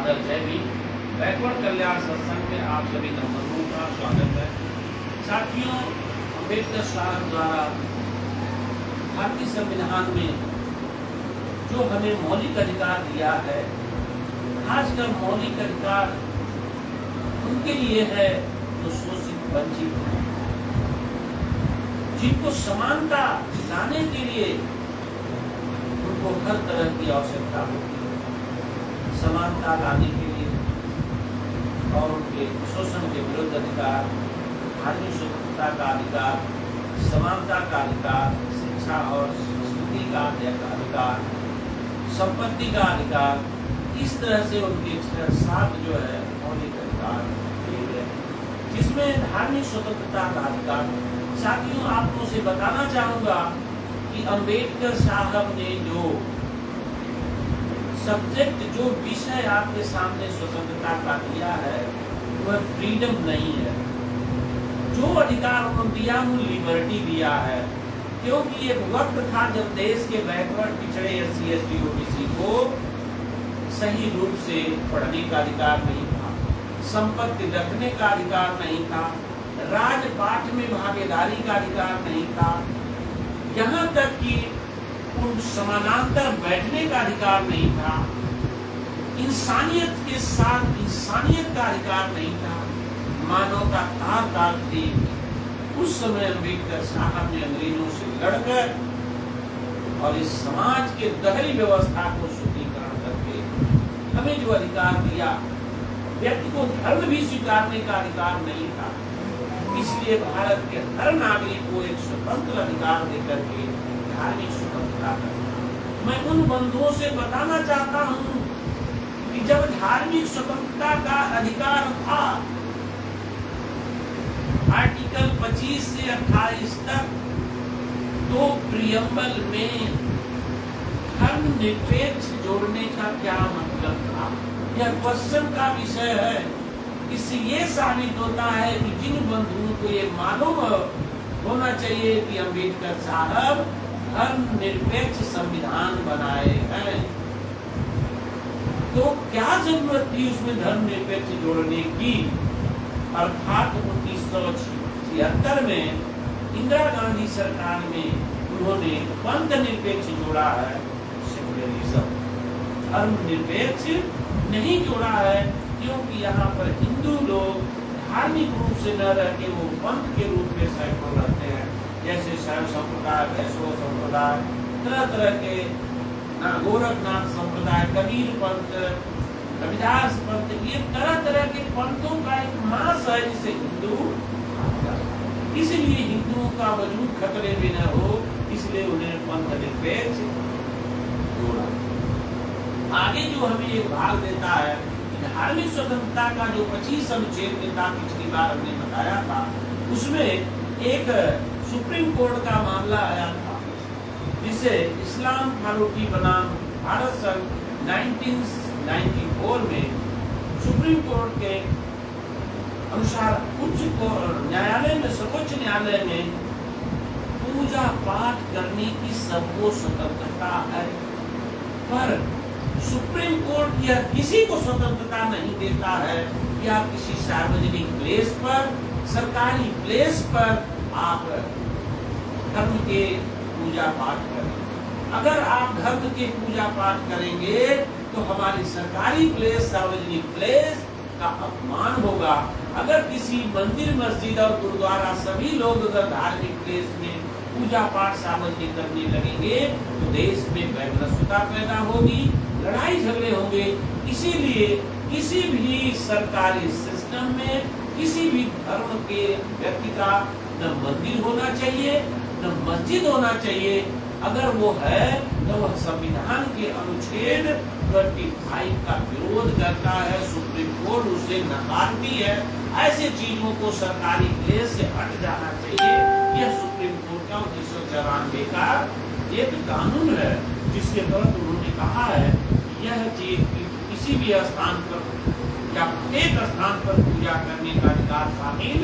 सादर जय भी। बैकवर्ड कल्याण सत्संग में आप सभी दंपतियों का स्वागत है। साथियों, अम्बेडकर साहब द्वारा भारतीय संविधान में जो हमें मौलिक अधिकार दिया है, खासकर मौलिक अधिकार उनके लिए है जो शोषित वंचित हैं, जिनको समानता लाने के लिए उनको हर तरह की आवश्यकता होती है। समानता लाने के लिए और उनके शोषण के विरुद्ध अधिकार, धार्मिक स्वतंत्रता का अधिकार, समानता का अधिकार, शिक्षा और संस्कृति का अधिकार, संपत्ति का अधिकार, इस तरह से उनके 7 जो है मौलिक अधिकार दिए गए, जिसमें धार्मिक स्वतंत्रता का अधिकार। साथियों, आपको से बताना चाहूंगा कि अम्बेडकर साहब ने जो सब्जेक्ट, जो विषय आपके सामने स्वतंत्रता का दिया है, वह फ्रीडम नहीं है। जो अधिकार उन्होंने दिया वो लिबर्टी दिया है, क्योंकि एक वक्त था जब देश के बैकवर्ड पिछड़े SC ST OBC को सही रूप से पढ़ने का अधिकार नहीं था, संपत्ति रखने का अधिकार नहीं था, राजपाट में भागीदारी का अधिकार नहीं था, यहाँ तक कि उन समानांतर बैठने का अधिकार नहीं था, इंसानियत के साथ इंसानियत का अधिकार नहीं था, मानवता तार थी। उस समय अम्बेडकर साहब ने अंग्रेजों से लड़कर और इस समाज के गहरी व्यवस्था को शुद्धिकरण करके हमें जो अधिकार दिया, व्यक्ति को धर्म भी स्वीकारने का अधिकार नहीं था, इसलिए भारत के हर नागरिक को एक स्वतंत्र अधिकार देकर के धार्मिक स्वतंत्रता करना। मैं उन बंधुओं से बताना चाहता हूँ कि जब धार्मिक स्वतंत्रता का अधिकार था, आर्टिकल 25 से 28 तक, तो प्रियम्बल में धर्मनिरपेक्ष जोड़ने का क्या मतलब था? यह क्वेश्चन का विषय है। इससे ये साबित होता है कि जिन बंधुओं को ये मालूम होना चाहिए कि अम्बेडकर साहब धर्मनिरपेक्ष संविधान बनाए हैं, तो क्या जरूरत थी उसमें धर्मनिरपेक्ष जोड़ने की? अर्थात 1976 में इंदिरा गांधी सरकार में उन्होंने पंथ निरपेक्ष जोड़ा है, सेकुलरिज्म। धर्मनिरपेक्ष नहीं जोड़ा है, क्योंकि यहाँ पर हिंदू लोग धार्मिक रूप से न रह के वो पंथ के रूप में सैकड़ों रहते हैं, जैसे शैव संप्रदाय, वैष्णव संप्रदाय, तरह तरह के गोरखनाथ संप्रदाय, कबीर पंथ, रविदास पंथ, ये तरह तरह के पंथों का एक मास है जिसे हिंदू। इसलिए हिंदुओं का वजूद खतरे में न हो, इसलिए उन्हें पंथ निरपेक्ष जोड़ा। आगे जो हमें एक भाग देता है, धार्मिक स्वतंत्रता का जो 25 अनुच्छेद में था, पिछली बार हमने बताया था, उसमें एक सुप्रीम कोर्ट का मामला आया था, जिसे इस्लाम फारूकी बनाम भारत सन 1994 में सुप्रीम कोर्ट के अनुसार उच्च न्यायालय में, सर्वोच्च न्यायालय में पूजा पाठ करने की सबको स्वतंत्रता है, पर सुप्रीम कोर्ट यह किसी को स्वतंत्रता नहीं देता है कि आप किसी सार्वजनिक प्लेस पर, सरकारी प्लेस पर आप धर्म के पूजा पाठ करें। अगर आप धर्म के पूजा पाठ करेंगे तो हमारी सरकारी प्लेस, सार्वजनिक प्लेस का अपमान होगा। अगर किसी मंदिर, मस्जिद और गुरुद्वारा सभी लोग अगर धार्मिक प्लेस में पूजा पाठ सार्वजनिक करने लगेंगे तो देश में वैमनस्यता पैदा होगी, लड़ाई झगड़े होंगे। इसीलिए किसी भी सरकारी सिस्टम में किसी भी धर्म के व्यक्ति का न मंदिर होना चाहिए न मस्जिद होना चाहिए। अगर वो है तो वह संविधान के अनुच्छेद 25 का विरोध करता है, सुप्रीम कोर्ट उसे नकारती है। ऐसे चीजों को सरकारी प्लेस से हट जाना चाहिए। यह सुप्रीम कोर्ट का 1994 का एक कानून है, जिसके तहत उन्होंने कहा है यह चीज किसी भी स्थान पर या एक स्थान पर पूजा करने का अधिकार शामिल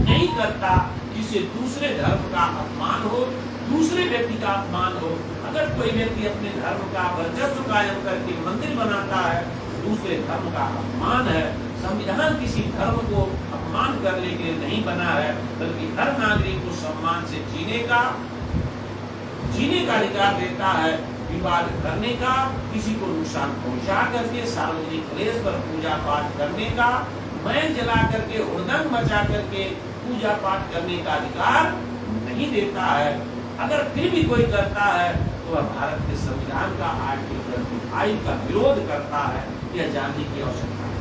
नहीं करता, जिसे दूसरे धर्म का अपमान हो, दूसरे व्यक्ति का अपमान हो। अगर कोई व्यक्ति अपने धर्म का वर्चस्व कायम करके मंदिर बनाता है, दूसरे धर्म का अपमान है। संविधान किसी धर्म को अपमान करने के लिए नहीं बना है, बल्कि हर नागरिक को सम्मान से जीने का अधिकार देता है। विवाद करने का, किसी को नुकसान पहुंचा करके सार्वजनिक प्लेस पर पूजा पाठ करने का, मैल जला करके हुड़दंग मचा करके पूजा पाठ करने का अधिकार नहीं देता है। अगर फिर भी कोई करता है तो वह भारत के संविधान का आर्टिकल 5 का विरोध करता है। यह जानने की आवश्यकता है।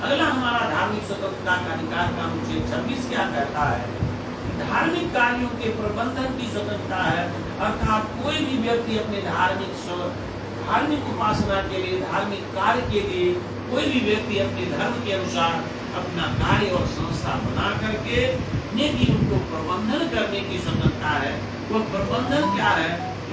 अगला हमारा धार्मिक स्वतंत्रता का अधिकार का अनुच्छेद 26 क्या कहता है? धार्मिक कार्यों के प्रबंधन की स्वतंत्रता है, अर्थात कोई भी व्यक्ति अपने धार्मिक उपासना के लिए, धार्मिक कार्य के लिए कोई भी व्यक्ति अपने धर्म के अनुसार अपना कार्य और संस्था बना करके नेकी उनको प्रबंधन करने की स्वतंत्रता है। वह प्रबंधन क्या है?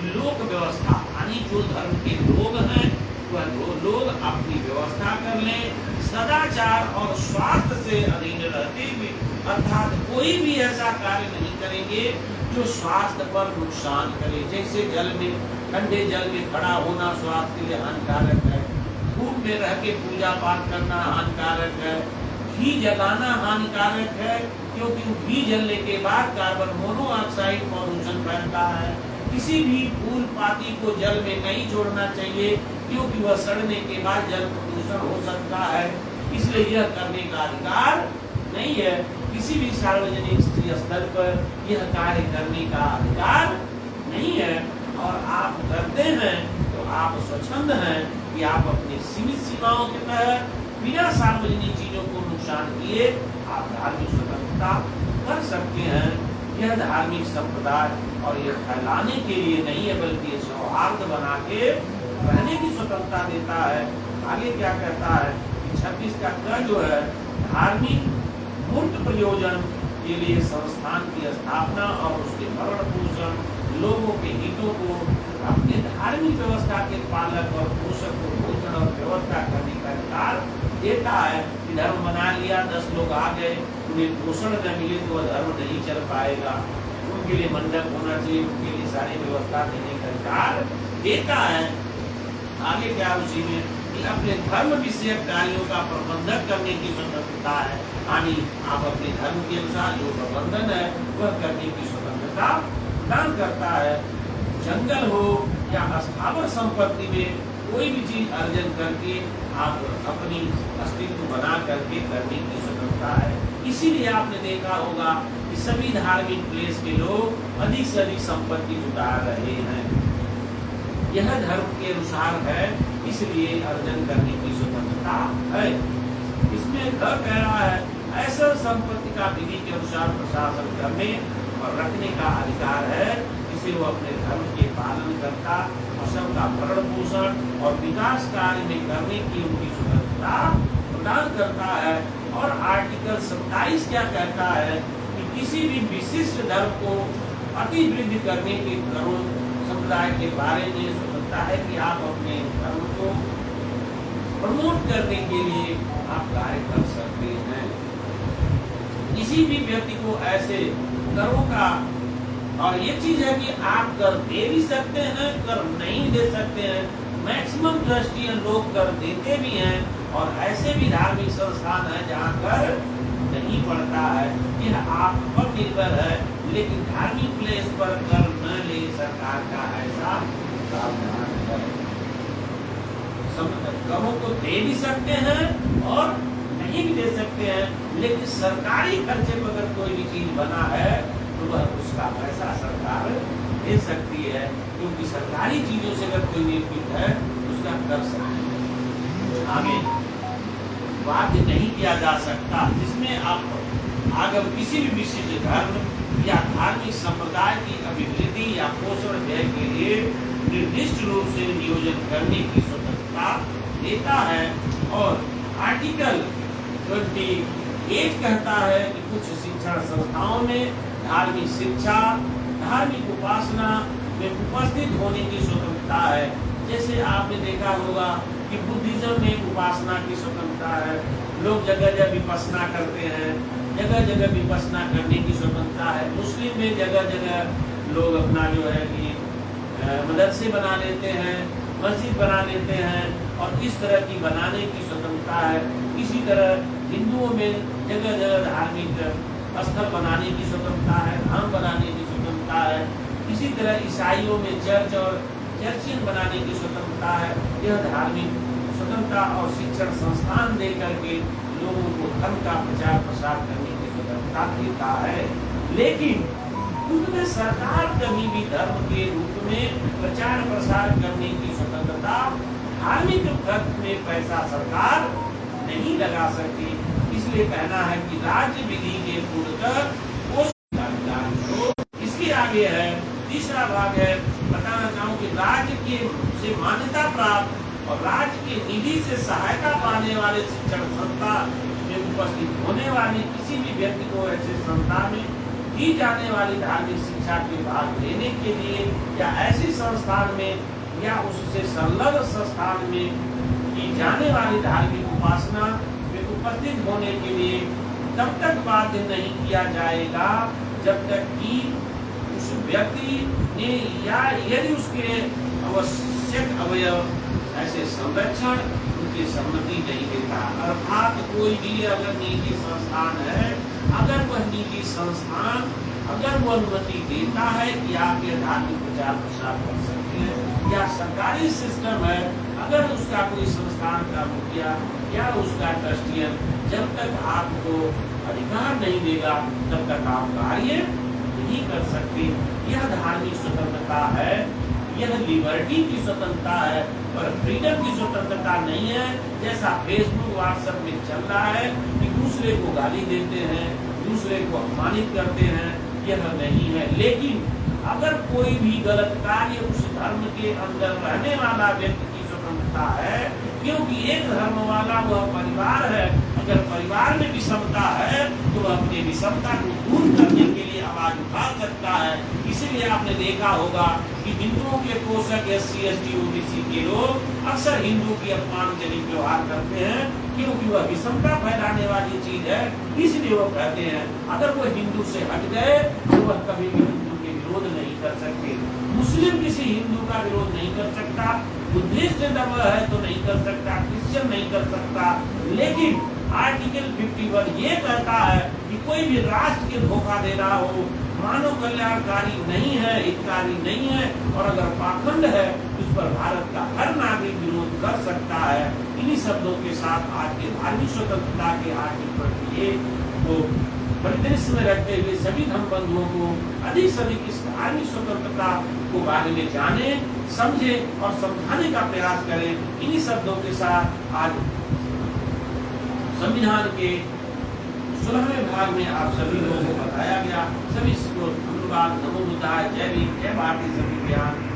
लोक व्यवस्था, यानी जो धर्म के लोग हैं वह लोग अपनी व्यवस्था कर लें, सदाचार और स्वास्थ्य से अधीन रहते हुए, अर्थात कोई भी ऐसा कार्य नहीं करेंगे जो स्वास्थ्य पर नुकसान करे। जैसे जल में, ठंडे जल में खड़ा होना स्वास्थ्य के लिए हानिकारक है, धूप में रह के पूजा पाठ करना हानिकारक है, घी जलाना हानिकारक है, क्योंकि घी जलने के बाद कार्बन मोनोऑक्साइड पॉल्यूशन फैलता है। किसी भी फूल पाती को जल में नहीं छोड़ना चाहिए, क्योंकि वह सड़ने के बाद जल प्रदूषण हो सकता है। इसलिए यह करने का अधिकार नहीं है। किसी भी सार्वजनिक स्थल पर यह कार्य करने का अधिकार नहीं है। और आप करते हैं तो आप स्वच्छंद हैं कि आप अपनी सीमित सीमाओं के तहत बिना सार्वजनिक चीजों को नुकसान किए आप धार्मिक स्वतंत्रता कर सकते हैं। यह धार्मिक संप्रदाय और यह फैलाने के लिए नहीं है, बल्कि सौहार्द बना के रहने की स्वतंत्रता देता है। आगे क्या कहता है? 26 का क जो है, धार्मिक मूर्त प्रयोजन के लिए संस्थान की स्थापना और उसके भरण पोषण, लोगों के हितों को, अपने धार्मिक व्यवस्था के पालक और पोषक को भोजन और व्यवस्था करने का अधिकार देता है। कि धर्म बना लिया, 10 लोग आ गए, उन्हें पोषण न मिले तो वह धर्म नहीं चल पाएगा। उनके लिए मंडप होना चाहिए, उनके लिए सारी व्यवस्था देने का अधिकार देता है। आगे क्या उसी में कि अपने धर्म विषयक कार्यों का प्रबंधन करने की स्वतंत्रता है, यानी आप अपने धर्म के अनुसार जो प्रबंधन है वह करने की स्वतंत्रता प्रदान करता है। जंगल हो या स्थावर संपत्ति में कोई भी चीज अर्जन करके आप अपनी अस्तित्व बना करके करने की स्वतंत्रता है। इसीलिए आपने देखा होगा कि सभी धार्मिक प्लेस के लोग अधिक से अधिक संपत्ति जुटा रहे हैं। यह धर्म के अनुसार है, इसलिए अर्जन करने की स्वतंत्रता है। इसमें कह रहा है ऐसा संपत्ति का विधि के अनुसार प्रशासन करने और रखने का अधिकार है, जिसे वो अपने धर्म के पालन करता और सबका भरण पोषण और विकास कार्य में करने की उनकी स्वतंत्रता प्रदान करता है। और आर्टिकल 27 क्या कहता है कि किसी भी विशिष्ट धर्म को अतिवृद्धि करने के धर्म संप्रदाय के बारे में स्वतंत्रता है कि आप अपने धर्म को प्रमोट करने के लिए आप कार्य कर सकते हैं। किसी भी व्यक्ति को ऐसे करों का, और ये चीज है कि आप कर दे भी सकते हैं, कर नहीं दे सकते हैं। मैक्सिमम ट्रस्टियन लोग कर देते भी हैं, और ऐसे भी धार्मिक संस्थान है जहाँ कर नहीं पड़ता है। यह आप पर निर्भर है, लेकिन धार्मिक प्लेस पर कर न ले, सरकार का ऐसा प्रावधान है। करों को दे भी सकते हैं और नहीं भी दे सकते हैं, लेकिन सरकारी खर्चे पर अगर कोई भी चीज बना है तो वह उसका पैसा सरकार दे सकती है, क्योंकि सरकारी चीजों से अगर कोई निर्मित है उसका कर सकती है। आगे बाध्य नहीं किया जा सकता, जिसमें आप अगर किसी भी विशिष्ट धर्म या धार्मिक संप्रदाय की अभिवृद्धि या पोषण व्यय के लिए निर्दिष्ट रूप से नियोजन करने की स्वतंत्रता देता है। और आर्टिकल 28 कहता है कि कुछ शिक्षण संस्थाओं में धार्मिक शिक्षा, धार्मिक उपासना में उपस्थित होने की स्वतंत्रता है। जैसे आपने देखा होगा कि बुद्धिज्म में उपासना की स्वतंत्रता है, लोग जगह जगह विपश्यना करते हैं, जगह जगह विपश्यना करने की स्वतंत्रता है। मुस्लिम में जगह जगह लोग अपना जो है कि मदरसे बना लेते हैं, मस्जिद बना लेते हैं, और इस तरह की बनाने की स्वतंत्रता है। इसी तरह हिंदुओं में जगह जगह धार्मिक स्थल बनाने की स्वतंत्रता है, धाम बनाने की स्वतंत्रता है। इसी तरह ईसाइयों में चर्च और चर्चियन बनाने की स्वतंत्रता है। यह धार्मिक स्वतंत्रता और शिक्षण संस्थान दे करके लोगों को धर्म का प्रचार प्रसार करने की स्वतंत्रता देता है। लेकिन उसमें सरकार कभी भी धर्म के रूप में प्रचार प्रसार करने की स्वतंत्रता, धार्मिक खर्च में पैसा सरकार नहीं लगा सकती। इसलिए कहना है कि राज्य विधि के पूर्वक वो इसके आगे है तीसरा भाग है, बताना चाहूँ कि राज्य के से मान्यता प्राप्त और राज्य के निधि से सहायता पाने वाले शिक्षण संस्था में उपस्थित होने वाले किसी भी व्यक्ति को ऐसे संस्था में दी जाने वाली धार्मिक शिक्षा के भाग लेने के लिए या ऐसी संस्थान में या उससे संलग्न संस्थान में की जाने वाली धार्मिक उपासना में उपस्थित होने के लिए तब तक बाध्य नहीं किया जाएगा जब तक कि उस व्यक्ति ने या यदि उसके आवश्यक अवयव ऐसे संरक्षण उनकी सम्मति नहीं देता। अर्थात कोई भी अगर निजी संस्थान है, अगर वह निजी संस्थान अगर वो अनुमति देता है कि आप ये धार्मिक प्रचार प्रसार कर सकते हैं, या सरकारी सिस्टम है अगर उसका कोई संस्थान का मुखिया या उसका ट्रस्टियन जब तक आपको अधिकार नहीं देगा तब तक आप कार्य नहीं कर सकते। यह धार्मिक स्वतंत्रता है, यह लिबर्टी की स्वतंत्रता है और फ्रीडम की स्वतंत्रता नहीं है। जैसा फेसबुक व्हाट्सएप में चल रहा है कि दूसरे को गाली देते हैं, दूसरे को अपमानित करते हैं, यह नहीं है। लेकिन अगर कोई भी गलत कार्य उस धर्म के अंदर रहने वाला व्यक्ति की स्वतंत्रता है, क्योंकि एक धर्म वाला वह परिवार है, अगर परिवार में विषमता है तो वह अपनी विषमता को दूर करने के लिए आवाज उठा सकता है। इसीलिए आपने देखा होगा कि हिंदुओं के पोषक SC ST OBC के लोग अक्सर हिंदू की अपमानजनक व्यवहार करते हैं, क्योंकि वह विषमता फैलाने वाली चीज है। इसलिए वो कहते हैं अगर वो हिंदू से हट गए तो वह कभी भी हिंदू के विरोध नहीं कर सकते। मुस्लिम किसी हिंदू का विरोध नहीं कर सकता, बुद्धिस्ट धर्म है तो नहीं कर सकता, क्रिश्चियन नहीं कर सकता। लेकिन आर्टिकल 51 ये कहता है कि कोई भी राष्ट्र के धोखा दे रहा हो, मानव कल्याणकारी नहीं है, हितकारी नहीं है और अगर पाखंड है उस पर भारत का हर नागरिक विरोध कर सकता है। इन्हीं शब्दों के साथ आज के धार्मिक स्वतंत्रता के आर्टिकल को परिदृश्य में रखते हुए सभी धर्म बंधुओं को अधिक से अधिक इस धार्मिक स्वतंत्रता को बारे में जाने, समझे और समझाने का प्रयास करें। इन्हीं शब्दों के साथ आज संविधान के 16वें भाग में आप सभी लोगों को बताया गया। सभी को धन्यवाद। नमो बुद्धाय। जय भीम, जय भारतीय संविधान।